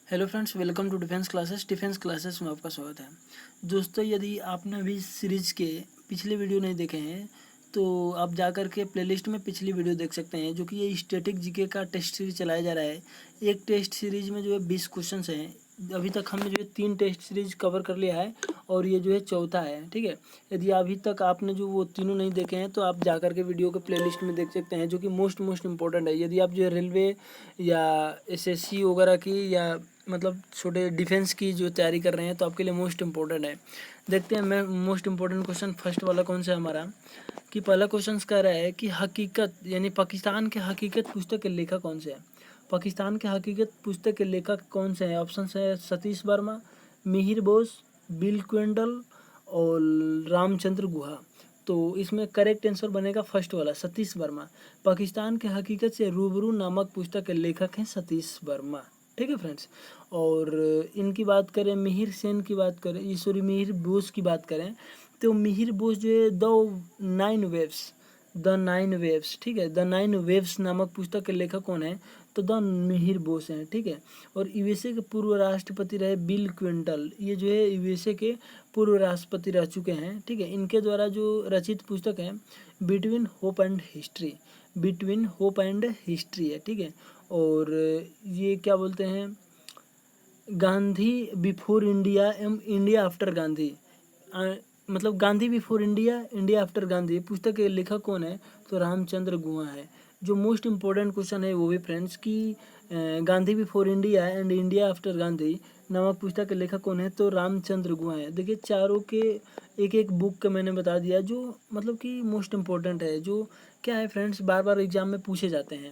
Hello friends, welcome to defence classes में आपका स्वागत है। दोस्तों, यदि आपने अभी सीरीज के पिछले वीडियो नहीं देखे हैं तो आप जा कर के प्लेलिस्ट में पिछली वीडियो देख सकते हैं, जो कि ये स्टैटिक जीके का टेस्ट सीरीज चलाया जा रहा है। एक टेस्ट सीरीज में जो है 20 क्वेश्चन हैं। अभी तक हमने जो है 3 टेस्ट सीरीज कवर कर लिया है और ये जो है चौथा है। ठीक है, यदि अभी तक आपने जो वो तीनों नहीं देखे हैं तो आप जा कर के वीडियो के प्लेलिस्ट में देख सकते हैं, जो कि मोस्ट इंपॉर्टेंट है। यदि आप जो है रेलवे या एसएससी वगैरह की या मतलब छोटे डिफेंस की जो तैयारी कर रहे हैं तो आपके लिए मोस्ट इम्पोर्टेंट है। देखते हैं मैं मोस्ट इम्पोर्टेंट क्वेश्चन फर्स्ट वाला कौन सा है हमारा, कि पहला क्वेश्चन कह रहा है कि हकीकत यानी पाकिस्तान के हकीकत पुस्तक के लेखक कौन से हैं। पाकिस्तान के हकीकत पुस्तक के लेखक कौन से हैं? ऑप्शन है सतीश वर्मा, मिहिर बोस, बिल क्वेंडल और रामचंद्र गुहा। तो इसमें करेक्ट आंसर बनेगा फर्स्ट वाला, सतीश वर्मा। पाकिस्तान के हकीकत से रूबरू नामक पुस्तक के लेखक हैं सतीश वर्मा। ठीक है फ्रेंड्स। और इनकी बात करें, मिहिर सेन की बात करें, ये सॉरी मिहिर बोस की बात करें तो मिहिर बोस जो है द नाइन वेव्स, ठीक है, द नाइन वेव्स नामक पुस्तक के लेखक कौन है? तो द मिहिर बोस हैं। ठीक है। और यूएसए के पूर्व राष्ट्रपति रहे बिल क्विंटल, ये जो है यूएसए के पूर्व राष्ट्रपति रह चुके हैं। ठीक है। इनके द्वारा जो रचित पुस्तक है बिटवीन होप एंड हिस्ट्री है। ठीक है। और ये क्या बोलते हैं, Gandhi before India and India after Gandhi, मतलब Gandhi before India, India after Gandhi पुस्तक के लेखक कौन है? तो रामचंद्र गुहा है। जो मोस्ट इम्पोर्टेंट क्वेश्चन है वो भी फ्रेंड्स की Gandhi before India and India after Gandhi नामक पुस्तक के लेखक कौन है? तो रामचंद्र गुहा है। देखिए चारों के एक एक बुक का मैंने बता दिया जो मतलब कि मोस्ट इम्पोर्टेंट है, जो क्या है फ्रेंड्स बार बार एग्जाम में पूछे जाते हैं।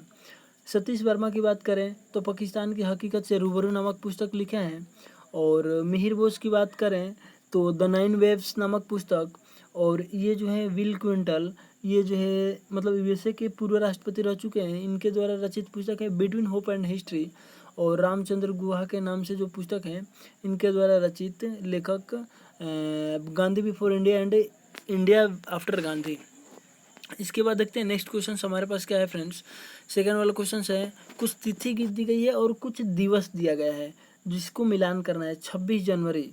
सतीश वर्मा की बात करें तो पाकिस्तान की हकीकत से रूबरू नामक पुस्तक लिखे हैं। और मिहिर बोस की बात करें तो द नाइन वेव्स नामक पुस्तक। और ये जो है विल क्विंटल, ये जो है मतलब यूएसए के पूर्व राष्ट्रपति रह चुके हैं, इनके द्वारा रचित पुस्तक है बिटवीन होप एंड हिस्ट्री। और रामचंद्र गुहा के नाम से जो पुस्तक है इनके द्वारा रचित लेखक Gandhi before India and India after Gandhi. इसके बाद देखते हैं नेक्स्ट क्वेश्चन हमारे पास क्या है फ्रेंड्स। सेकंड वाला क्वेश्चन है, कुछ तिथि दी गई है और कुछ दिवस दिया गया है जिसको मिलान करना है। 26 जनवरी,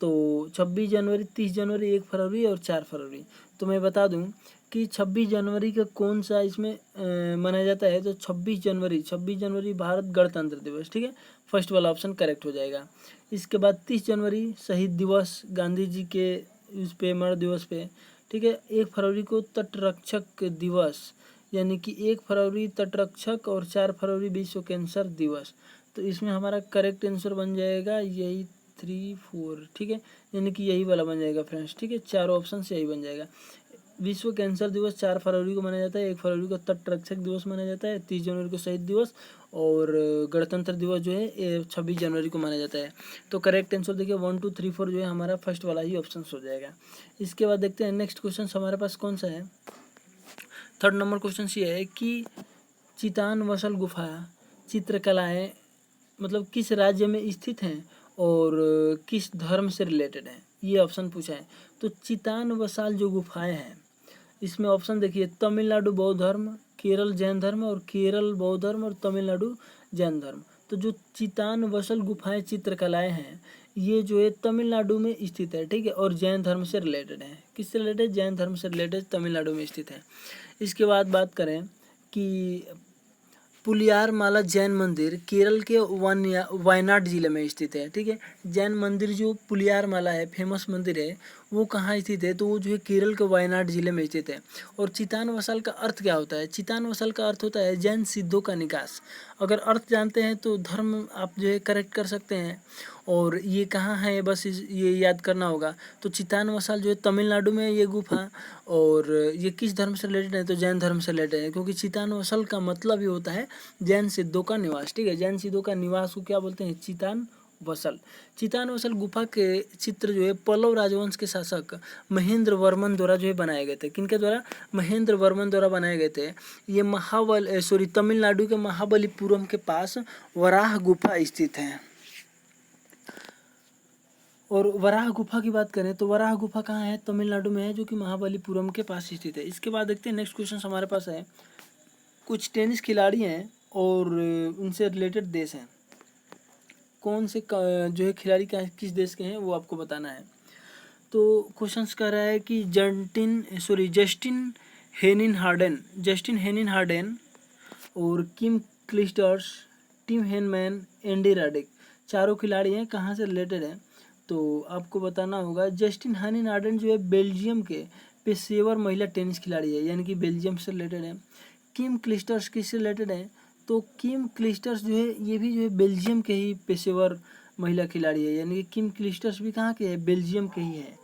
तो 26 जनवरी, 30 जनवरी, 1 फरवरी और 4 फरवरी। तो मैं बता दूं कि 26 जनवरी का कौन सा इसमें मनाया जाता है। तो 26 जनवरी भारत गणतंत्र दिवस। ठीक है, फर्स्ट वाला ऑप्शन करेक्ट हो जाएगा। इसके बाद 30 जनवरी शहीद दिवस, गांधी जी के उस पे मर दिवस पे। ठीक है। 1 फरवरी को तटरक्षक दिवस, यानी कि 1 फरवरी तटरक्षक और 4 फरवरी विश्व कैंसर दिवस। तो इसमें हमारा करेक्ट आंसर बन जाएगा यही 3, 4। ठीक है, यानी कि यही वाला बन जाएगा फ्रेंड्स। ठीक है, चारों ऑप्शन से यही बन जाएगा। विश्व कैंसर दिवस 4 फरवरी को मनाया जाता है, 1 फरवरी को तटरक्षक दिवस मनाया जाता है, 30 जनवरी को शहीद दिवस और गणतंत्र दिवस जो है 26 जनवरी को माना जाता है। तो करेक्ट आंसर देखिए 1, 2, 3, 4 जो है हमारा फर्स्ट वाला ही ऑप्शन हो जाएगा। इसके बाद देखते हैं नेक्स्ट क्वेश्चन हमारे पास कौन सा है। थर्ड नंबर क्वेश्चन ये है कि चितान वसल गुफा चित्रकलाएं मतलब किस राज्य में स्थित हैं और किस धर्म से रिलेटेड हैं, ये ऑप्शन पूछा है। तो चितान वसाल जो गुफाएं हैं इसमें ऑप्शन देखिए, तमिलनाडु बौद्ध धर्म, केरल जैन धर्म और केरल बौद्ध धर्म और तमिलनाडु जैन धर्म। तो जो चितान वसल गुफाएं चित्रकलाएं हैं ये जो है तमिलनाडु में स्थित है। ठीक है, और जैन धर्म से रिलेटेड है। किससे रिलेटेड? जैन धर्म से रिलेटेड, तमिलनाडु में स्थित है। इसके बाद बात करें कि पुलियार माला जैन मंदिर केरल के वायनाड जिले में स्थित है। ठीक है, जैन मंदिर जो पुलियार माला है फेमस मंदिर है वो कहाँ स्थित है? तो वो जो है केरल के वायनाड जिले में स्थित है। और चितान वसाल का अर्थ क्या होता है? चितान वसाल का अर्थ होता है जैन सिद्धों का निकास। अगर अर्थ जानते हैं तो धर्म आप जो है करेक्ट कर सकते हैं। और ये कहाँ है बस ये याद करना होगा। तो चितान वसाल जो है तमिलनाडु में ये गुफा। और ये किस धर्म से रिलेटेड है? तो जैन धर्म से रिलेटेड है, क्योंकि चितान वसल का मतलब ही होता है जैन सिद्धों का निवास। ठीक है, जैन सिद्धों का निवास को क्या बोलते हैं? चितान वसल। चितान वसल गुफा के चित्र जो है पल्लव राजवंश के शासक महेंद्र वर्मन द्वारा जो है बनाए गए थे। किनके द्वारा? महेंद्र वर्मन द्वारा बनाए गए थे। ये तमिलनाडु के महाबलीपुरम के पास वराह गुफा स्थित है। और वराह गुफा की बात करें तो वराह गुफा कहाँ है? तमिलनाडु में है, जो कि महाबलीपुरम के पास स्थित है। इसके बाद देखते हैं नेक्स्ट क्वेश्चन हमारे पास है, कुछ टेनिस खिलाड़ी हैं और उनसे रिलेटेड देश हैं। कौन से जो है खिलाड़ी किस देश के हैं वो आपको बताना है। तो क्वेश्चंस कह रहा है कि जस्टिन हेनिन हार्डेन और किम क्लिस्टर्स, टिम हेनमैन, एंडी राडिक, चारों खिलाड़ी हैं, कहाँ से रिलेटेड हैं तो आपको बताना होगा। जस्टिन हेनिन हार्डेन जो है बेल्जियम के पेशेवर महिला टेनिस खिलाड़ी है, यानी कि बेल्जियम से रिलेटेड है। किम क्लिस्टर्स किससे रिलेटेड है तो किम क्लिस्टर्स जो है ये भी जो है बेल्जियम के ही पेशेवर महिला खिलाड़ी है, यानी कि किम क्लिस्टर्स भी कहाँ के है, बेल्जियम के ही है।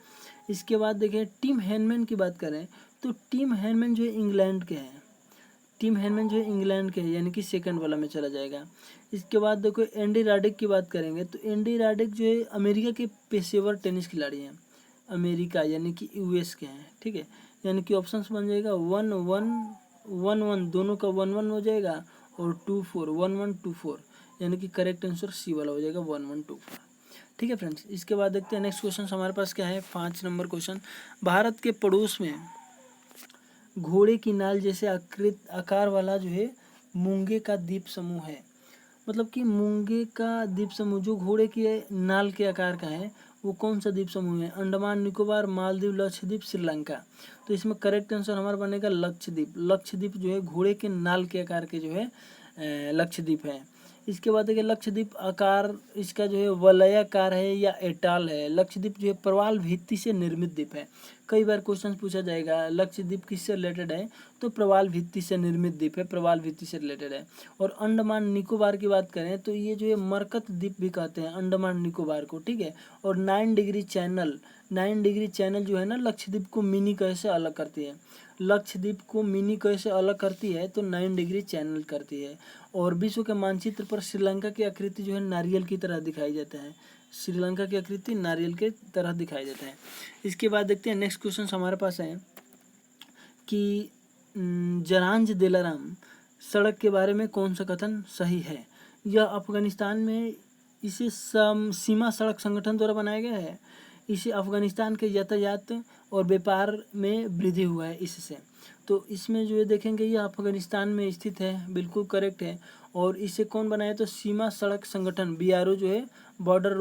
इसके बाद देखें टिम हेनमैन की बात करें तो टिम हेनमैन जो है इंग्लैंड के हैं, टिम हेनमैन जो है इंग्लैंड के हैं, यानी कि सेकंड वाला में चला जाएगा। इसके बाद देखो एंडी राडिक की बात करेंगे तो एंडी राडिक जो है अमेरिका के पेशेवर टेनिस खिलाड़ी हैं, अमेरिका यानी कि यूएस के हैं, ठीक है। यानी कि ऑप्शंस बन जाएगा 1-1-1-1, दोनों का 1-1 हो जाएगा, और 2-4, 1-1-2-4, यानी कि करेक्ट आंसर सी वाला हो जाएगा 1-1-2-4। ठीक है फ्रेंड्स, इसके बाद देखते हैं नेक्स्ट क्वेश्चन हमारे पास क्या है। 5 नंबर क्वेश्चन, भारत के पड़ोस में घोड़े की नाल जैसे आकार वाला जो है मूंगे का द्वीप समूह है। मतलब कि मूंगे का द्वीप समूह जो घोड़े की नाल के आकार का है वो कौन सा द्वीप समूह है, अंडमान निकोबार, मालदीव, लक्षद्वीप, श्रीलंका। तो इसमें करेक्ट आंसर हमारा बनेगा लक्षद्वीप। लक्षद्वीप जो है घोड़े के नाल के आकार के जो है लक्षद्वीप है। इसके बाद देखिए लक्षद्वीप आकार इसका जो है वलयाकार है या एटाल है। लक्षद्वीप जो है प्रवाल भित्ति से निर्मित द्वीप है। कई बार क्वेश्चन पूछा जाएगा लक्षद्वीप किससे रिलेटेड है तो प्रवाल भित्ति से निर्मित द्वीप है, प्रवाल भित्ति से रिलेटेड है। और अंडमान निकोबार की बात करें तो ये जो है मरकत द्वीप भी कहते हैं अंडमान निकोबार को, ठीक है। और 9 डिग्री चैनल जो है ना लक्षद्वीप को मिनी कैसे अलग करती है, लक्षद्वीप को मिनी कैसे अलग करती है तो 9 डिग्री चैनल करती है। और विश्व के मानचित्र पर श्रीलंका की आकृति जो है नारियल की तरह दिखाई जाता है, श्रीलंका की आकृति नारियल के तरह दिखाई देता है। इसके बाद देखते हैं नेक्स्ट क्वेश्चन हमारे पास है कि जरांज दिलाराम सड़क के बारे में कौन सा कथन सही है। यह अफगानिस्तान में इसे सीमा सड़क संगठन द्वारा बनाया गया है। इसे अफगानिस्तान के यातायात और व्यापार में वृद्धि हुआ है इससे। तो इसमें जो है देखेंगे यह अफगानिस्तान में स्थित है, बिल्कुल करेक्ट है। और इसे कौन बनाया तो सीमा सड़क संगठन BRO जो है बॉर्डर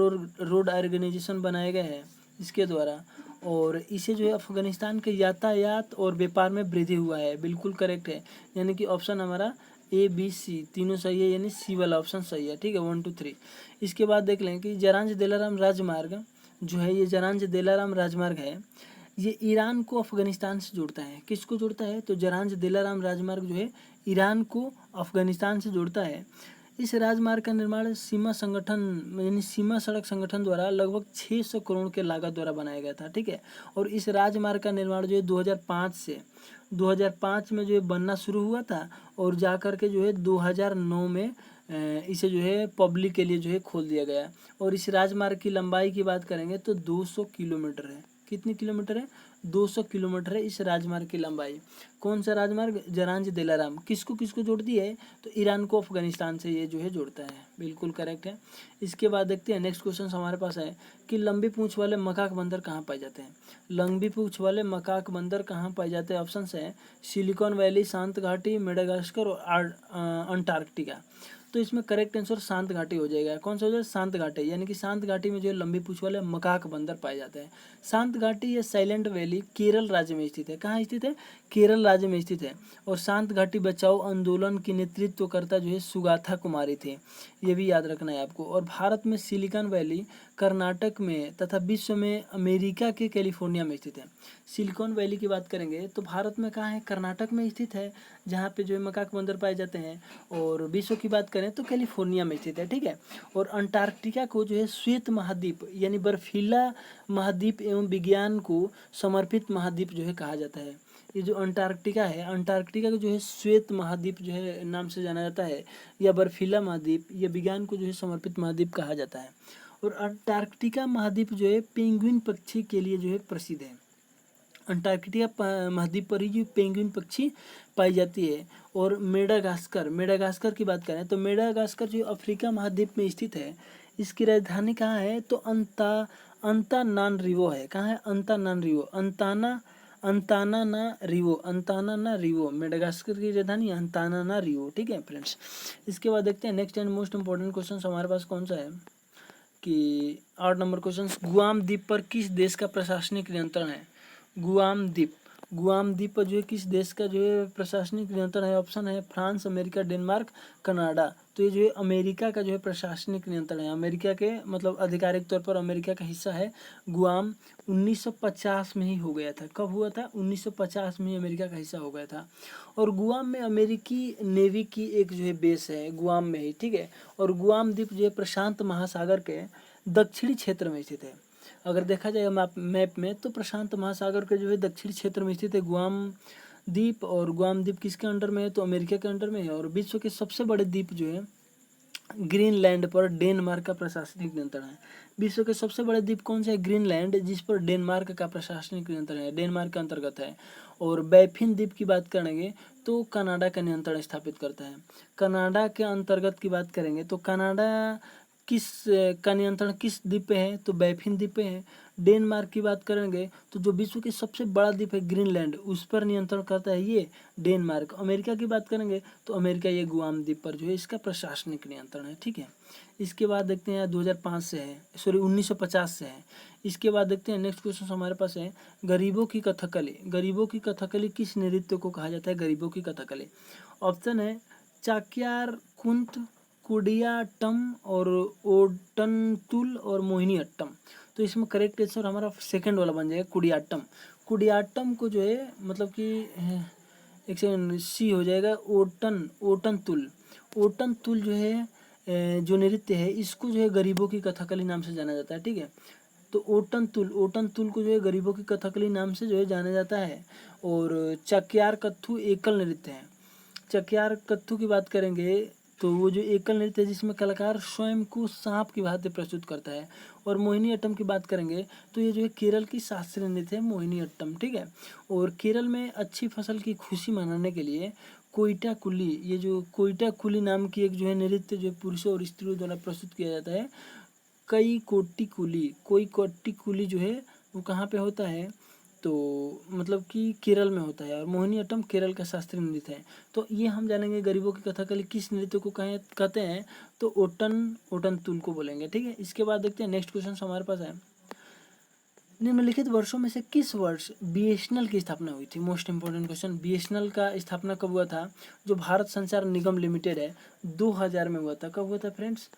रोड ऑर्गेनाइजेशन बनाया गया है इसके द्वारा। और इसे जो है अफगानिस्तान के यातायात और व्यापार में वृद्धि हुआ है, बिल्कुल करेक्ट है। यानी कि ऑप्शन हमारा ABC तीनों सही है, यानी सी वाला ऑप्शन सही है, ठीक है 1 2 3। इसके बाद देख लें कि जरांज दिलाराम राजमार्ग जो है, ये जरांज दिलाराम राजमार्ग है, ये ईरान को अफगानिस्तान से जोड़ता है। किसको जोड़ता है तो जरांज दिलाराम राजमार्ग जो है ईरान को अफगानिस्तान से जोड़ता है। इस राजमार्ग का निर्माण सीमा संगठन यानी सीमा सड़क संगठन द्वारा लगभग 600 करोड़ के लागत द्वारा बनाया गया था, ठीक है। और इस राजमार्ग का निर्माण जो है 2005 में जो है बनना शुरू हुआ था, और जाकर के जो है 2009 में इसे जो है पब्लिक के लिए जो है खोल दिया गया। और इस राजमार्ग की लंबाई की बात करेंगे तो 200 किलोमीटर है। कितनी किलोमीटर है 200 किलोमीटर है इस राजमार्ग की लंबाई। कौन सा राजमार्ग जरांज दिलाराम किसको किसको जोड़ती है तो ईरान को अफगानिस्तान से ये जो है जोड़ता है, बिल्कुल करेक्ट है। इसके बाद देखते हैं नेक्स्ट क्वेश्चन हमारे पास है कि लंबी पूंछ वाले मकाक बंदर कहाँ पाए जाते हैं। लंबी पूंछ वाले मकाक बंदर कहाँ पाए जाते हैं, ऑप्शन है सिलिकॉन वैली, शांत घाटी, मेडागास्कर और अंटार्कटिका। तो इसमें करेक्ट आंसर शांत घाटी हो जाएगा। कौन सा हो जाएगा शांत घाटी, यानी कि शांत घाटी में जो है लंबी पूंछ वाले मकाक बंदर पाए जाते हैं। शांत घाटी या साइलेंट वैली केरल राज्य में स्थित है। कहाँ स्थित है केरल राज्य में स्थित है। और शांत घाटी बचाओ आंदोलन की नेतृत्वकर्ता जो है सुगाथा कुमारी थे, ये भी याद रखना है आपको। और भारत में सिलिकॉन वैली कर्नाटक में तथा विश्व में अमेरिका के कैलिफोर्निया में स्थित है। सिलिकॉन वैली की बात करेंगे तो भारत में कहाँ है कर्नाटक में स्थित है, जहाँ पे जो है मकाक बंदर पाए जाते हैं। और विश्व की बात करें तो कैलिफोर्निया में स्थित है, ठीक है। और अंटार्कटिका को जो है श्वेत महाद्वीप यानी बर्फीला महाद्वीप एवं विज्ञान को समर्पित महाद्वीप जो है कहा जाता है। ये जो अंटार्कटिका है, अंटार्कटिका को जो है श्वेत महाद्वीप जो है नाम से जाना जाता है, या बर्फीला महाद्वीप, या विज्ञान को जो है समर्पित महाद्वीप कहा जाता है। और अंटार्कटिका महाद्वीप जो है पेंगुइन पक्षी के लिए जो है प्रसिद्ध है। अंटार्कटिका महाद्वीप पर ही जो पेंगुइन पक्षी पाई जाती है। और मेडागास्कर की बात करें तो मेडागास्कर जो अफ्रीका महाद्वीप में स्थित है, इसकी राजधानी कहाँ है तो अंतानानरिवो है। कहाँ है अंतानानारिवो मेडागास्कर की राजधानी अंतानानारिवो, ठीक है फ्रेंड्स। इसके बाद देखते हैं next and most important question हमारे पास कौन सा है कि 8 नंबर क्वेश्चन, गुआम द्वीप पर किस देश का प्रशासनिक नियंत्रण है? गुआम द्वीप पर जो है किस देश का जो है प्रशासनिक नियंत्रण है? ऑप्शन है फ्रांस, अमेरिका, डेनमार्क, कनाडा। तो ये जो है अमेरिका का जो है प्रशासनिक नियंत्रण है, अमेरिका के मतलब आधिकारिक तौर पर अमेरिका का हिस्सा है गुआम। 1950 में ही हो गया था। कब हुआ था? 1950 में ही अमेरिका का हिस्सा हो गया था। और गुआम में अमेरिकी नेवी की एक जो है बेस है गुआम में ही, ठीक है। और गुआम द्वीप जो है प्रशांत महासागर के दक्षिणी क्षेत्र में स्थित है। अगर देखा जाए मैप में तो प्रशांत महासागर के जो है दक्षिणी क्षेत्र में स्थित है गुआम द्वीप। और गुआम द्वीप किसके अंडर में है? तो अमेरिका के अंडर में है। और विश्व के सबसे बड़े द्वीप जो है ग्रीनलैंड पर डेनमार्क का प्रशासनिक नियंत्रण है। विश्व के सबसे बड़े द्वीप कौन सा है? ग्रीनलैंड, जिस पर डेनमार्क का प्रशासनिक नियंत्रण है, डेनमार्क के अंतर्गत है। और बैफिन द्वीप की बात करेंगे तो कनाडा का नियंत्रण स्थापित करता है। कनाडा के अंतर्गत की बात करेंगे तो कनाडा किस का नियंत्रण किस द्वीप पे है? तो बैफिन द्वीप पे है। डेनमार्क की बात करेंगे तो जो विश्व के सबसे बड़ा द्वीप है ग्रीनलैंड, उस पर नियंत्रण करता है ये डेनमार्क। अमेरिका की बात करेंगे तो अमेरिका ये गुआम द्वीप पर जो है इसका प्रशासनिक नियंत्रण है, ठीक है। इसके बाद देखते हैं 2005 से है, सॉरी 1950 से है। इसके बाद देखते हैं नेक्स्ट क्वेश्चन हमारे पास है गरीबों की कथकली। गरीबों की कथकली किस नृत्य को कहा जाता है? गरीबों की कथकली। ऑप्शन है चाक्यार कुंत, कुडियाट्टम और ओटनतुल और मोहिनीअट्टम। तो इसमें करेक्ट आंसर हमारा सेकंड वाला बन जाएगा कुडियाट्टम। कुडियाट्टम को जो है मतलब कि एक सेकंड सी हो जाएगा ओटनतुल। ओटनतुल जो है जो नृत्य है इसको जो है गरीबों की कथकली नाम से जाना जाता है, ठीक है। तो ओटनतुल को जो है गरीबों की कथकली नाम से जो है जाना जाता है। और चक्यार कत्थु एकल नृत्य है। चक्यार कत्थु की बात करेंगे तो वो जो एकल नृत्य है जिसमें कलाकार स्वयं को सांप की भांति प्रस्तुत करता है। और मोहिनीअट्टम की बात करेंगे तो ये जो है केरल की शास्त्रीय नृत्य है मोहिनीअट्टम, ठीक है। और केरल में अच्छी फसल की खुशी मनाने के लिए कोइटा कुली, ये जो कोइटा कुली नाम की एक जो है नृत्य जो पुरुषों और स्त्रियों द्वारा प्रस्तुत किया जाता है। कोई कोट्टी कुली जो है वो कहाँ पे होता है? तो मतलब कि केरल में होता है। और मोहिनीअट्टम केरल का शास्त्रीय नृत्य है। तो ये हम जानेंगे गरीबों की कथकली किस नृत्य को कहते हैं? तो ओटनतुल को बोलेंगे, ठीक है। इसके बाद देखते हैं नेक्स्ट क्वेश्चन हमारे पास है निम्नलिखित वर्षों में से किस वर्ष बीएसएनएल की स्थापना हुई थी? मोस्ट इंपोर्टेंट क्वेश्चन, बीएसएनएल का स्थापना कब हुआ था? जो भारत संचार निगम लिमिटेड है 2000 में हुआ था। कब हुआ था फ्रेंड्स?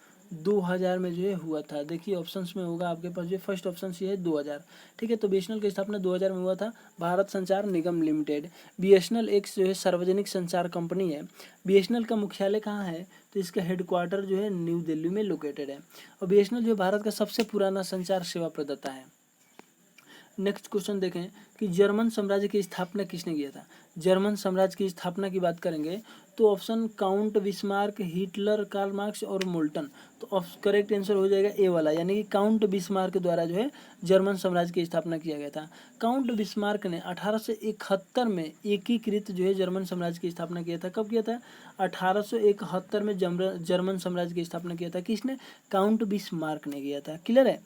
2000 में जो है हुआ था। देखिए ऑप्शंस में होगा आपके पास जो फर्स्ट ऑप्शन ये है 2000, ठीक है। तो बीएसएनएल की स्थापना 2000 में हुआ था, भारत संचार निगम लिमिटेड। बीएसएनएल एक जो है सार्वजनिक संचार कंपनी है। बीएसएनएल का मुख्यालय कहाँ है? तो इसका हेडक्वार्टर जो है न्यू दिल्ली में लोकेटेड है। और बीएसएनएल जो भारत का सबसे पुराना संचार सेवा प्रदाता है। नेक्स्ट क्वेश्चन देखें कि जर्मन साम्राज्य की स्थापना किसने किया था? जर्मन साम्राज्य की स्थापना की बात करेंगे तो option count Bismarck, Hitler, Karl Marx और मोल्टन। तो करेक्ट आंसर हो जाएगा ए वाला, यानी कि काउंट बिस्मार्क द्वारा जो है जर्मन साम्राज्य की स्थापना किया गया था। काउंट बिस्मार्क ने 1871 में एकीकृत जो है जर्मन साम्राज्य की स्थापना किया था। कब किया था? 1871 में जर्मन साम्राज्य की स्थापना किया था। किसने? काउंट बिस्मार्क ने किया था। क्लियर है।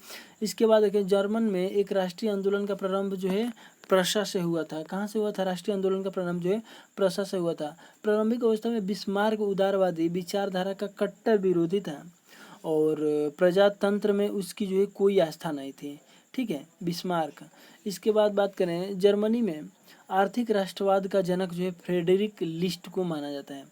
इसके बाद देखिए जर्मन में एक राष्ट्रीय आंदोलन का प्रारंभ जो है प्रशा से हुआ था। कहाँ से हुआ था? राष्ट्रीय आंदोलन का प्रारंभ जो है प्रशा से हुआ था। प्रारंभिक अवस्था में बिस्मार्क उदारवादी विचारधारा का कट्टर विरोधी था और प्रजातंत्र में उसकी जो है कोई आस्था नहीं थी, ठीक है, बिस्मार्क। इसके बाद बात करें जर्मनी में आर्थिक राष्ट्रवाद का जनक जो है फ्रेडरिक लिस्ट को माना जाता है।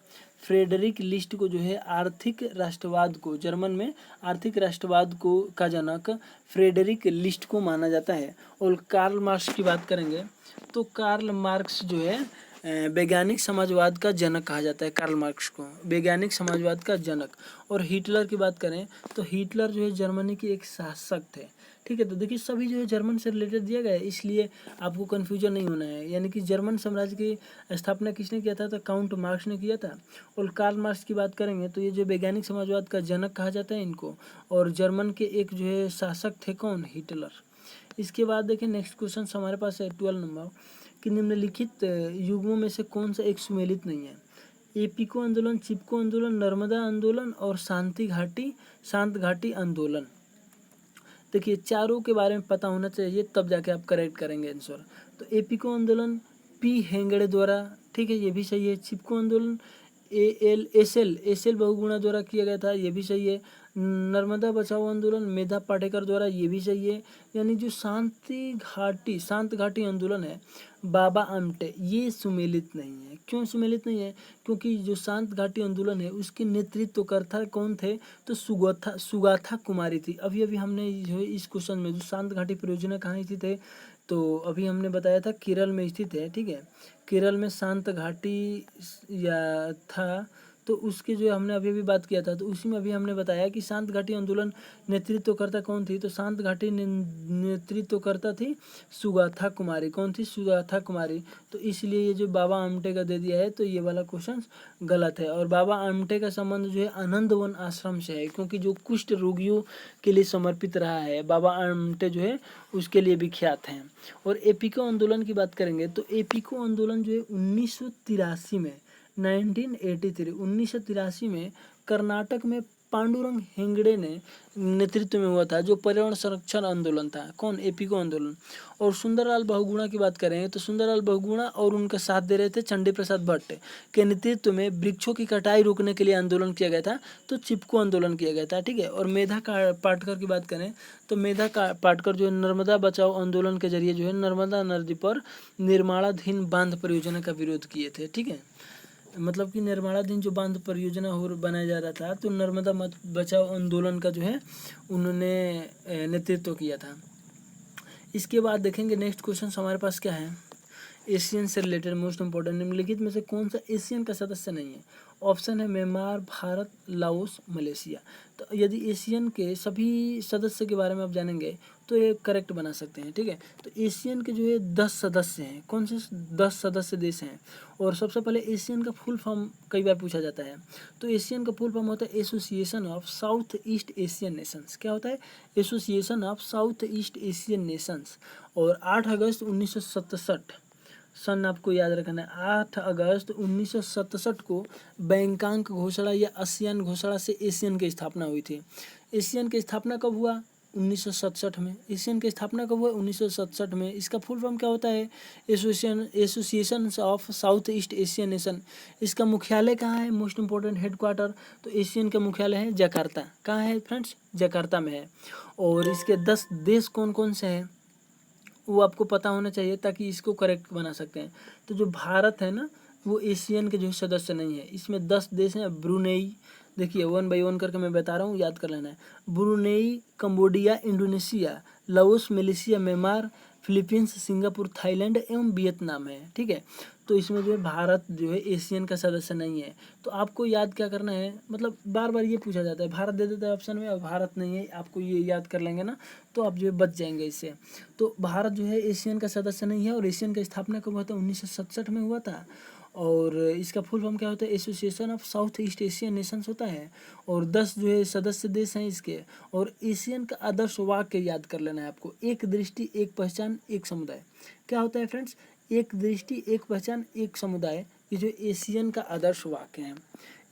फ्रेडरिक लिस्ट को जो है आर्थिक राष्ट्रवाद को, जर्मन में आर्थिक राष्ट्रवाद को का जनक फ्रेडरिक लिस्ट को माना जाता है। और कार्ल मार्क्स की बात करेंगे तो कार्ल मार्क्स जो है वैज्ञानिक समाजवाद का जनक कहा जाता है। कार्ल मार्क्स को वैज्ञानिक समाजवाद का जनक। और हिटलर की बात करें तो हिटलर जो है जर्मनी के एक शासक थे, ठीक है। तो देखिए सभी जो है जर्मन से रिलेटेड दिया गया है, इसलिए आपको कन्फ्यूजन नहीं होना है। यानी कि जर्मन साम्राज्य की स्थापना किसने किया था? तो काउंट मार्क्स ने किया था। और कार्ल मार्क्स की बात करेंगे तो ये जो वैज्ञानिक समाजवाद का जनक कहा जाता है इनको। और जर्मन के एक जो है शासक थे कौन? हिटलर। इसके बाद देखिए नेक्स्ट क्वेश्चन हमारे पास है 12 नंबर कि निम्नलिखित युग्मों में से कौन सा एक सुमेलित नहीं है? एपिको आंदोलन, चिपको आंदोलन, नर्मदा आंदोलन और शांत घाटी आंदोलन। देखिए चारों के बारे में पता होना चाहिए तब जाके आप करेक्ट करेंगे आंसर। तो एपिको आंदोलन पी हेंगड़े द्वारा, ठीक है, ये भी सही है। चिपको आंदोलन एल बहुगुणा द्वारा किया गया था, ये भी सही है। नर्मदा बचाओ आंदोलन मेधा पाटेकर द्वारा, ये भी सही है। यानी जो शांत घाटी आंदोलन है बाबा आमटे, ये सुमेलित नहीं है। क्यों सुमेलित नहीं है? क्योंकि जो शांत घाटी आंदोलन है उसके नेतृत्वकर्ता कौन थे? तो सुगाथा कुमारी थी। अभी अभी हमने जो है इस क्वेश्चन में जो शांत घाटी परियोजना कहाँ स्थित है, तो अभी हमने बताया था केरल में स्थित है, ठीक है। केरल में शांत घाटी या था, तो उसके जो हमने अभी अभी बात किया था, तो उसी में अभी हमने बताया कि शांत घाटी आंदोलन नेतृत्वकर्ता कौन थी, तो शांत घाटी नेतृत्वकर्ता थी सुगाथा कुमारी। कौन थी? सुगाथा कुमारी। तो इसलिए ये जो बाबा आमटे का दे दिया है, तो ये वाला क्वेश्चन गलत है। और बाबा आमटे का संबंध जो है आनंद वन आश्रम से है, क्योंकि जो कुष्ठ रोगियों के लिए समर्पित रहा है बाबा आमटे जो है उसके लिए विख्यात हैं। और एपीको आंदोलन की बात करेंगे तो एपीको आंदोलन जो है 1983 में 1983 में कर्नाटक में पांडुरंग हेगड़े ने नेतृत्व में हुआ था, जो पर्यावरण संरक्षण आंदोलन था। कौन? एपीको आंदोलन। और सुंदरलाल बहुगुणा की बात करें तो सुंदरलाल बहुगुणा और उनका साथ दे रहे थे चंडी प्रसाद भट्ट के नेतृत्व में वृक्षों की कटाई रोकने के लिए आंदोलन किया गया था, तो चिपको आंदोलन किया गया था, ठीक है। और मेधा पाटकर की बात करें तो मेधा पाटकर जो है नर्मदा बचाओ आंदोलन के जरिए जो है नर्मदा नदी पर निर्माणाधीन बांध परियोजना का विरोध किए थे, ठीक है। मतलब कि निर्माणाधीन जो बांध परियोजना हो बनाया जा रहा था, तो नर्मदा बचाओ आंदोलन का जो है उन्होंने नेतृत्व किया था। इसके बाद देखेंगे नेक्स्ट क्वेश्चन हमारे पास क्या है, एशियन से रिलेटेड मोस्ट इंपॉर्टेंट। निम्नलिखित में से कौन सा एशियन का सदस्य नहीं है? ऑप्शन है म्यांमार, भारत, लाओस, मलेशिया। तो यदि एशियन के सभी सदस्य के बारे में आप जानेंगे तो ये करेक्ट बना सकते हैं, ठीक है। तो एशियन के जो है 10 सदस्य हैं। कौन से 10 सदस्य देश हैं? और सबसे पहले एशियन का फुल फॉर्म कई बार पूछा जाता है, तो एशियन का फुल फॉर्म होता है association of south east Asian Nations. क्या होता है? Association of south east Asian Nations. और 8 अगस्त 1967 सन आपको याद रखना है, 8 अगस्त 1967 को बैंकाक घोषणा या आसियान घोषणा से एशियन की स्थापना हुई थी। एशियन की स्थापना कब हुआ? 1967 में। एशियन की स्थापना कब हुआ? 1967 में। इसका फुल फॉर्म क्या होता है? Association of south east Asian nation. इसका मुख्यालय कहाँ है? मोस्ट इंपॉर्टेंट हेडक्वार्टर, तो एशियन का मुख्यालय है जकार्ता। कहाँ है फ्रेंड्स? जकार्ता में है। और इसके 10 देश कौन कौन से हैं वो आपको पता होना चाहिए, ताकि इसको करेक्ट बना सकते हैं। तो जो भारत है ना, वो एशियन के जो सदस्य नहीं है। इसमें 10 देश हैं। ब्रुनेई, देखिए 1 बाई 1 करके मैं बता रहा हूँ, याद कर लेना है। Brunei, Cambodia, Indonesia, Laos, Malaysia, Myanmar, Philippines, Singapore, Thailand एवं वियतनाम है, ठीक है। तो इसमें जो है भारत जो है एशियन का सदस्य नहीं है। तो आपको याद क्या करना है, मतलब बार बार ये पूछा जाता है, भारत दे देता है ऑप्शन में और भारत नहीं है, आपको ये याद कर लेंगे ना तो आप जो है बच जाएंगे इससे। तो भारत जो है एशियन का सदस्य नहीं है। और एशियन का स्थापना कब हुआ था? 1967 में हुआ था। और इसका फुल फॉर्म क्या होता है? Association of south east Asian Nations होता है। और 10 जो है सदस्य देश हैं इसके। और एशियन का आदर्श वाक्य याद कर लेना है आपको, एक दृष्टि, एक पहचान, एक समुदाय। क्या होता है फ्रेंड्स? एक दृष्टि, एक पहचान, एक समुदाय, ये जो एशियन का आदर्श वाक्य है।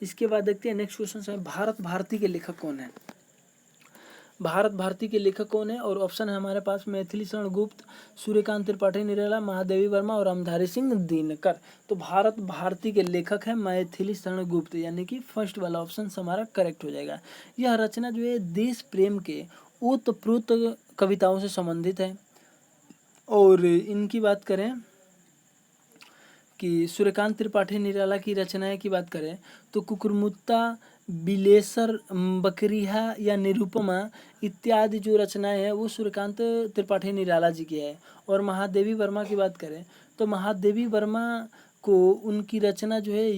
इसके बाद देखते हैं नेक्स्ट क्वेश्चन है, भारत भारती के लेखक कौन है? भारत भारती के लेखक कौन है? और ऑप्शन है हमारे पास मैथिली शरण गुप्त, सूर्यकांत त्रिपाठी निराला, महादेवी वर्मा और रामधारी सिंह दिनकर। तो भारत भारती के लेखक है मैथिली शरण गुप्त, यानी कि फर्स्ट वाला ऑप्शन हमारा करेक्ट हो जाएगा। यह रचना जो है देश प्रेम के ओतप्रोत कविताओं से संबंधित है। और इनकी बात करें कि सूर्यकांत त्रिपाठी निराला की रचनाएं की बात करें तो कुकुरमुत्ता, बिलेसर, बकरिया या निरुपमा इत्यादि जो रचनाएं हैं वो सूर्यकांत त्रिपाठी निराला जी की है। और महादेवी वर्मा की बात करें तो महादेवी वर्मा को उनकी रचना जो है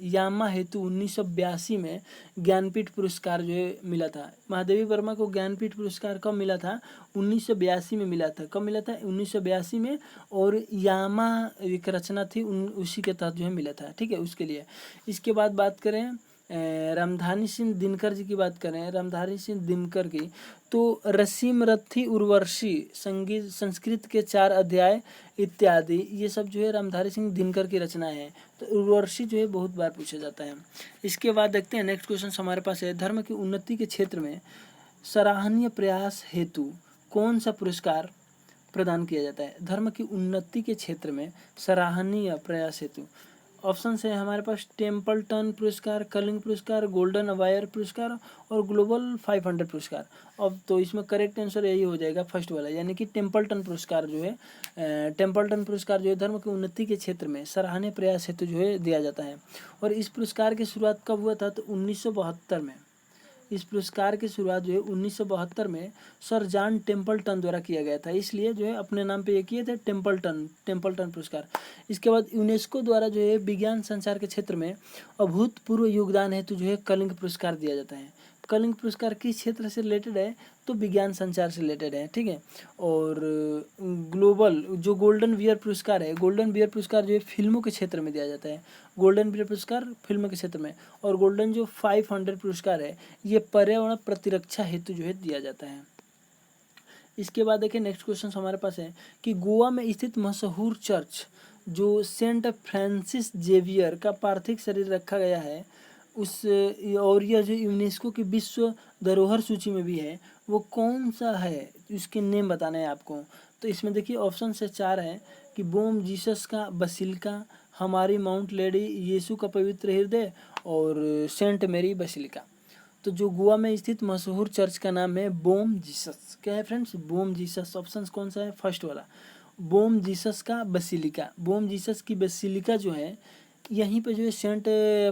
यामा हेतु 1982 में ज्ञानपीठ पुरस्कार जो है मिला था। महादेवी वर्मा को ज्ञानपीठ पुरस्कार कब मिला था? 1982 में मिला था। कब मिला था? 1982 में। और यामा एक रचना थी उसी के तहत जो है मिला था, ठीक है, उसके लिए। इसके बाद बात करें रामधारी सिंह दिनकर जी की बात करें, रामधारी सिंह दिनकर की, तो रसीम रथी उर्वशी, संगीत, संस्कृत के 4 अध्याय इत्यादि, ये सब जो है रामधारी सिंह दिनकर की रचना है। तो उर्वशी जो है बहुत बार पूछा जाता है। इसके बाद देखते हैं नेक्स्ट क्वेश्चन हमारे पास है, धर्म की उन्नति के क्षेत्र में सराहनीय प्रयास हेतु कौन सा पुरस्कार प्रदान किया जाता है? धर्म की उन्नति के क्षेत्र में सराहनीय प्रयास हेतु ऑप्शन है हमारे पास टेम्पल्टन पुरस्कार, कर्लिंग पुरस्कार, गोल्डन वायर पुरस्कार और ग्लोबल 500 पुरस्कार। अब तो इसमें करेक्ट आंसर यही हो जाएगा फर्स्ट वाला, यानी कि टेम्पल्टन पुरस्कार जो है, टेम्पल्टन पुरस्कार जो है धर्म की उन्नति के क्षेत्र में सराहनीय प्रयास हेतु जो है दिया जाता है। और इस पुरस्कार की शुरुआत कब हुआ था, तो 1972 में। इस पुरस्कार की शुरुआत जो है 1972 में सर जॉन टेम्पल्टन द्वारा किया गया था, इसलिए जो है अपने नाम पे ये किए थे टेम्पल्टन पुरस्कार। इसके बाद यूनेस्को द्वारा जो है विज्ञान संचार के क्षेत्र में अभूतपूर्व योगदान हेतु जो है कलिंग पुरस्कार दिया जाता है। कलिंग पुरस्कार किस क्षेत्र से रिलेटेड है, तो विज्ञान संचार से रिलेटेड है, ठीक है। और ग्लोबल जो गोल्डन बियर पुरस्कार है, गोल्डन बियर पुरस्कार जो है फिल्मों के क्षेत्र में दिया जाता है, गोल्डन बियर पुरस्कार फिल्म के क्षेत्र में। और गोल्डन जो 500 पुरस्कार है ये पर्यावरण प्रतिरक्षा हेतु जो है दिया जाता है। इसके बाद देखिए नेक्स्ट क्वेश्चन हमारे पास है कि गोवा में स्थित मशहूर चर्च जो सेंट फ्रांसिस जेवियर का पार्थिव शरीर रखा गया है उस, और यह जो यूनेस्को की विश्व धरोहर सूची में भी है, वो कौन सा है, उसके नेम बताना है आपको। तो इसमें देखिए ऑप्शन से 4 है कि बोम जीसस का बसिलिका, हमारी माउंट लेडी यीशु का पवित्र हृदय और सेंट मेरी बसिलिका। तो जो गोवा में स्थित मशहूर चर्च का नाम है बोम जीसस। क्या है फ्रेंड्स, बोम जीसस। ऑप्शन कौन सा है, फर्स्ट वाला बोम जीसस का बसिलिका। बोम जीसस की बसिलिका जो है यहीं पे जो है सेंट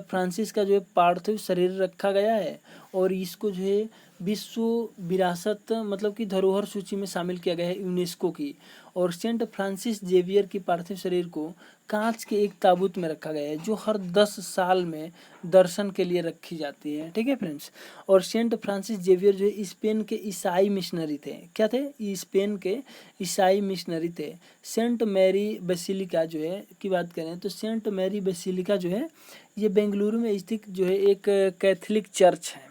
फ्रांसिस का जो है पार्थिव शरीर रखा गया है और इसको जो है विश्व विरासत मतलब कि धरोहर सूची में शामिल किया गया है यूनेस्को की। और सेंट फ्रांसिस जेवियर की पार्थिव शरीर को कांच के एक ताबूत में रखा गया है जो हर 10 साल में दर्शन के लिए रखी जाती है, ठीक है फ्रेंड्स। और सेंट फ्रांसिस जेवियर जो है स्पेन के ईसाई मिशनरी थे। क्या थे, स्पेन के ईसाई मिशनरी थे। सेंट मैरी बेसिलिका जो है की बात करें तो सेंट मैरी बेसिलिका जो है ये बेंगलुरु में स्थित जो है एक कैथोलिक चर्च है,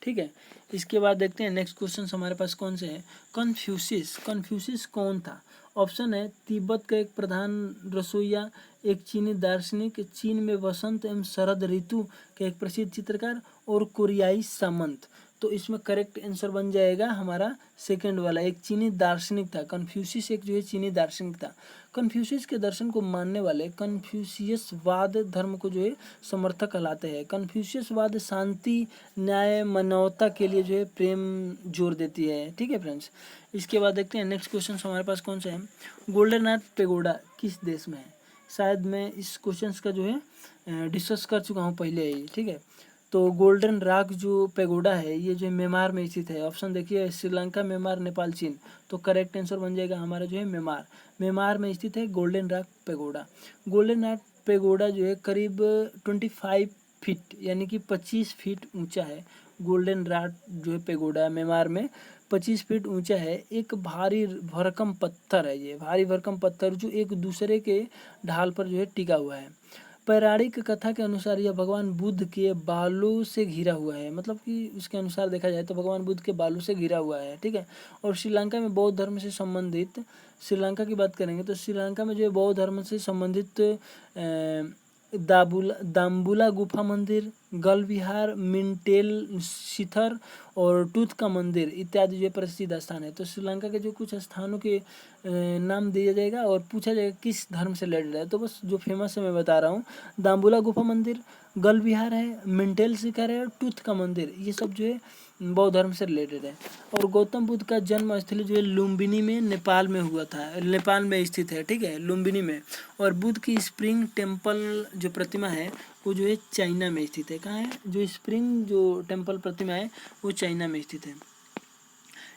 ठीक है। इसके बाद देखते हैं नेक्स्ट क्वेश्चन हमारे पास कौन से हैं। कन्फ्यूशियस कौन था। ऑप्शन है तिब्बत का एक प्रधान रसोइया, एक चीनी दार्शनिक, चीन में वसंत एवं शरद ऋतु का एक प्रसिद्ध चित्रकार और कोरियाई सामंत। तो इसमें करेक्ट आंसर बन जाएगा हमारा सेकंड वाला, एक चीनी दार्शनिक था। कन्फ्यूशियस एक जो है चीनी दार्शनिक था। कन्फ्यूशियस के दर्शन को मानने वाले कन्फ्यूशियसवाद धर्म को जो है समर्थक कहलाते हैं। कन्फ्यूशियसवाद शांति, न्याय, मानवता के लिए जो है प्रेम जोर देती है, ठीक है फ्रेंड्स। इसके बाद देखते हैं नेक्स्ट क्वेश्चन हमारे पास कौन सा है। गोल्डन नाथ पेगोडा किस देश में है। शायद मैं इस क्वेश्चन का जो है डिस्कस कर चुका हूँ पहले ही, ठीक है। तो गोल्डन रॉक जो पेगोडा है ये जो म्यांमार में स्थित है। ऑप्शन देखिए श्रीलंका, म्यांमार, नेपाल, चीन। तो करेक्ट आंसर बन जाएगा हमारा जो है म्यांमार में स्थित है golden rock pagoda. Golden rock pagoda जो है करीब 25 फीट यानी कि 25 फीट ऊंचा है। गोल्डन रॉक जो है पेगोडा म्यांमार में 25 फीट ऊंचा है। एक भारी भरकम पत्थर है, ये भारी भरकम पत्थर जो एक दूसरे के ढाल पर जो है टिका हुआ है। पौराणिक कथा के अनुसार यह भगवान बुद्ध के बालों से घिरा हुआ है, मतलब कि उसके अनुसार देखा जाए तो भगवान बुद्ध के बालों से घिरा हुआ है, ठीक है। और श्रीलंका में बौद्ध धर्म से संबंधित, श्रीलंका की बात करेंगे तो श्रीलंका में जो है बौद्ध धर्म से संबंधित दाम्बुला गुफा मंदिर, गल विहार, मिंटेल शिथर और टूथ का मंदिर इत्यादि जो प्रसिद्ध स्थान है। तो श्रीलंका के जो कुछ स्थानों के नाम दिया जाएगा और पूछा जाएगा किस धर्म से रिलेटेड है। तो बस जो फेमस है मैं बता रहा हूँ, दाम्बुला गुफा मंदिर, गल विहार है, मिंटेल शिखर है और टूथ का मंदिर, ये सब जो है बौद्ध धर्म से रिलेटेड है। और गौतम बुद्ध का जन्म स्थली जो है लुम्बिनी में नेपाल में हुआ था, नेपाल में स्थित है, ठीक है, लुम्बिनी में। और बुद्ध की स्प्रिंग टेम्पल जो प्रतिमा है वो जो है चाइना में स्थित है। कहाँ है, जो स्प्रिंग जो टेम्पल प्रतिमा है वो चाइना में स्थित है।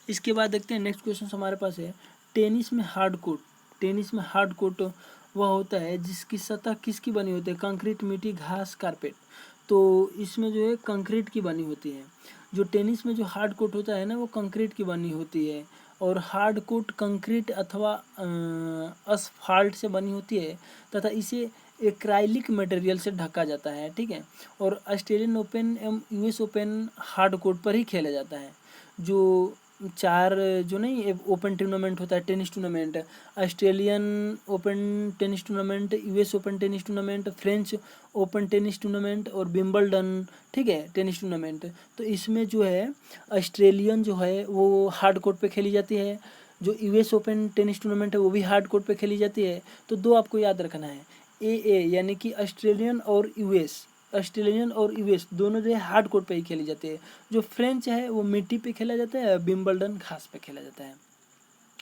इसके बाद देखते हैं नेक्स्ट क्वेश्चन हमारे पास है। टेनिस में हार्ड कोर्ट वह होता है जिसकी सतह किसकी बनी होती है, कंक्रीट, मिट्टी, घास, कारपेट। तो इसमें जो है कंक्रीट की बनी होती है। जो टेनिस में जो हार्ड कोर्ट होता है ना वो कंक्रीट की बनी होती है। और हार्ड कोर्ट कंक्रीट अथवा असफाल्ट से बनी होती है तथा इसे एक्राइलिक मटेरियल से ढका जाता है, ठीक है। और ऑस्ट्रेलियन ओपन एवं यूएस ओपन हार्ड कोर्ट पर ही खेला जाता है। जो 4 जो नहीं ओपन टूर्नामेंट होता है tennis tournament, Australian open tennis tournament, US open tennis tournament, French open tennis tournament और विंबलडन, ठीक है, टेनिस टूर्नामेंट। तो इसमें जो है ऑस्ट्रेलियन जो है वो हार्ड कोर्ट पे खेली जाती है। जो यूएस ओपन टेनिस टूर्नामेंट है वो भी हार्ड कोर्ट पे खेली जाती है। तो 2 आपको याद रखना है, ए यानी कि ऑस्ट्रेलियन और यूएस दोनों जो है हार्ड कोर्ट पे ही खेली जाती है। जो फ्रेंच है वो मिट्टी पे खेला जाता है, विंबलडन घास पे खेला जाता है।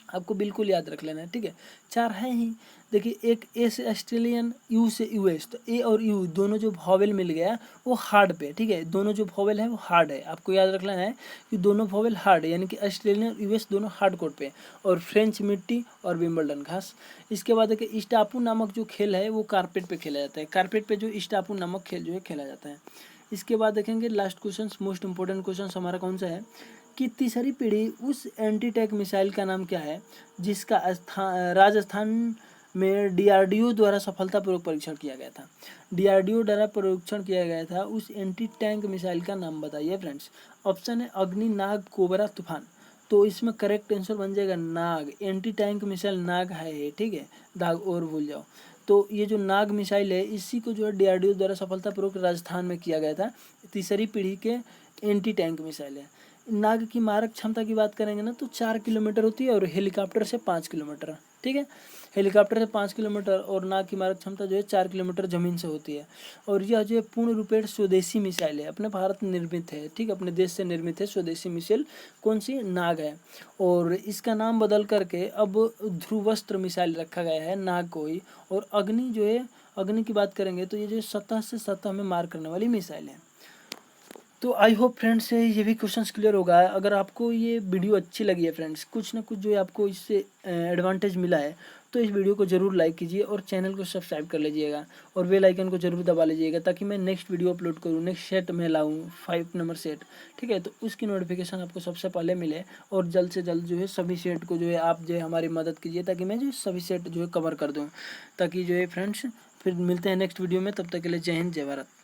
आपको बिल्कुल याद रख लेना है, ठीक है। 4 है ही। देखिए, एक ए से ऑस्ट्रेलियन, यू से यूएस, तो ए और यू दोनों जो वॉवेल मिल गया वो हार्ड पे, ठीक है। दोनों जो वॉवेल है वो हार्ड है, आपको याद रख लेना है कि दोनों वॉवेल हार्ड है, यानी कि ऑस्ट्रेलियन और यूएस दोनों हार्ड कोर्ट पे, और फ्रेंच मिट्टी और विंबलडन घास। इसके बाद देखिए, इस्टापू नामक जो खेल है वो कारपेट पे खेला जाता है। कारपेट पे जो इस्टापू नामक खेल जो है खेला जाता है। इसके बाद देखेंगे last question, most important question हमारा कौन सा है कि तीसरी पीढ़ी उस एंटी टैंक मिसाइल का नाम क्या है जिसका राजस्थान में डीआरडीओ द्वारा सफलतापूर्वक परीक्षण किया गया था। डीआरडीओ द्वारा परीक्षण किया गया था उस एंटी टैंक मिसाइल का नाम बताइए फ्रेंड्स। ऑप्शन है अग्नि, नाग, कोबरा, तूफान। तो इसमें करेक्ट आंसर बन जाएगा नाग। एंटी टैंक मिसाइल नाग है ये, ठीक है, दाग और भूल जाओ। तो ये जो नाग मिसाइल है इसी को जो है डीआरडीओ द्वारा सफलतापूर्वक राजस्थान में किया गया था। तीसरी पीढ़ी के एंटी टैंक मिसाइल है। नाग की मारक क्षमता की बात करेंगे ना तो 4 किलोमीटर होती है, और हेलीकॉप्टर से 5 किलोमीटर, ठीक है। हेलीकॉप्टर से 5 किलोमीटर और नाग की मारक क्षमता जो है 4 किलोमीटर ज़मीन से होती है। और यह जो है पूर्ण रूपेण स्वदेशी मिसाइल है, अपने भारत निर्मित है, ठीक है, अपने देश से निर्मित है स्वदेशी मिसाइल। कौन सी? नाग है। और इसका नाम बदल करके अब ध्रुवस्त्र मिसाइल रखा गया है, नाग को ही। और अग्नि जो है, अग्नि की बात करेंगे तो ये जो सतह से सतह में मार करने वाली मिसाइल है। तो आई होप फ्रेंड्स ये भी क्वेश्चंस क्लियर होगा। अगर आपको ये वीडियो अच्छी लगी है फ्रेंड्स, कुछ ना कुछ जो है आपको इससे एडवांटेज मिला है, तो इस वीडियो को जरूर लाइक कीजिए और चैनल को सब्सक्राइब कर लीजिएगा, और बेल आइकन को जरूर दबा लीजिएगा, ताकि मैं नेक्स्ट वीडियो अपलोड करूँ, नेक्स्ट सेट में लाऊँ 5 नंबर सेट, ठीक है। तो उसकी नोटिफिकेशन आपको सबसे पहले मिले, और जल्द से जल्द जो है सभी सेट को जो है आप जो है हमारी मदद कीजिए, ताकि मैं जो सभी सेट जो है कवर कर दूँ, ताकि जो है फ्रेंड्स फिर मिलते हैं नेक्स्ट वीडियो में। तब तक के लिए जय हिंद, जय भारत।